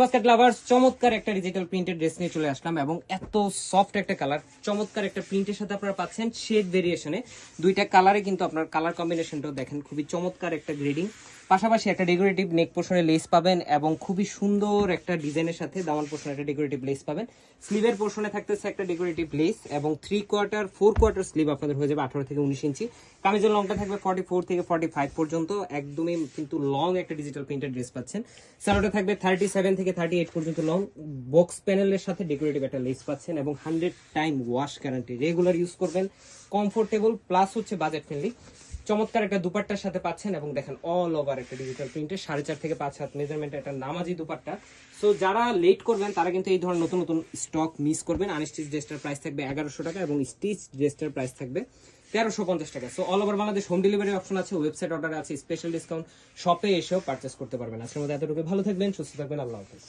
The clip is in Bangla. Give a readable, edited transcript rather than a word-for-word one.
বাস্কেট লাভার্স, চমৎকার একটা ডিজিটাল প্রিন্টেড ড্রেস নিয়ে চলে আসলাম এবং এত সফট একটা কালার, চমৎকার একটা প্রিন্টের সাথে আপনারা পাচ্ছেন শেড ভেরিয়েশনে। দুইটা কালারে কিন্তু আপনার কালার কম্বিনেশনটাও দেখেন, খুবই চমৎকার একটা গ্রেডিং। পাশাপাশি একটা ডেকোরেটিভ নেক পোর্শনে লেস পাবেন এবং খুবই সুন্দর একটা ডিজাইনের সাথে দামান পোর্শনে একটা ডেকোরেটিভ লেস পাবেন। স্লিভের পোর্শনে থাকতেছে একটা ডেকোরেটিভ লেস এবং 3/4 4/4 স্লিভ আপনাদের হয়ে যাবে 18 থেকে 19 ইঞ্চি। কামিজের লংটা থাকবে 44 থেকে 45 পর্যন্ত, একদমই কিন্তু লং একটা ডিজিটাল প্রিন্টেড ড্রেস পাচ্ছেন। স্যালোটা থাকবে 37 থেকে 38 পর্যন্ত লং, বক্স প্যানেলের সাথে ডেকোরেটিভ একটা লেস পাচ্ছেন এবং 100 time wash guarantee. Regular use করবেন, কমফোর্টেবল প্লাস হচ্ছে বাজেট ফ্রেন্ডলি। চমৎকার একটা দুপাট্টার সাথে পাচ্ছেন এবং দেখেন অল ওভার একটা ডিজিটাল প্রিন্টের 4.5 থেকে 5 হাত মেজারমেন্ট একটা নামাজি দুপাট্টা। সো যারা লেট করবেন তারা কিন্তু এই ধরনের নতুন নতুন স্টক মিস করবেন। আনস্টিচ ড্রেসটার প্রাইস থাকবে 1100 টাকা এবং স্টিচ ড্রেসটার প্রাইস থাকবে 1350 টাকা। So all over Bangladesh home delivery option আছে, ওয়েবসাইট অর্ডার আছে, স্পেশাল ডিসকাউন্ট, শপে এসেও পারচেস করতে পারবেন। আজকের মধ্যে এতটুকু, ভালো থাকবেন, সুস্থ থাকবেন, আল্লাহ হাফেজ।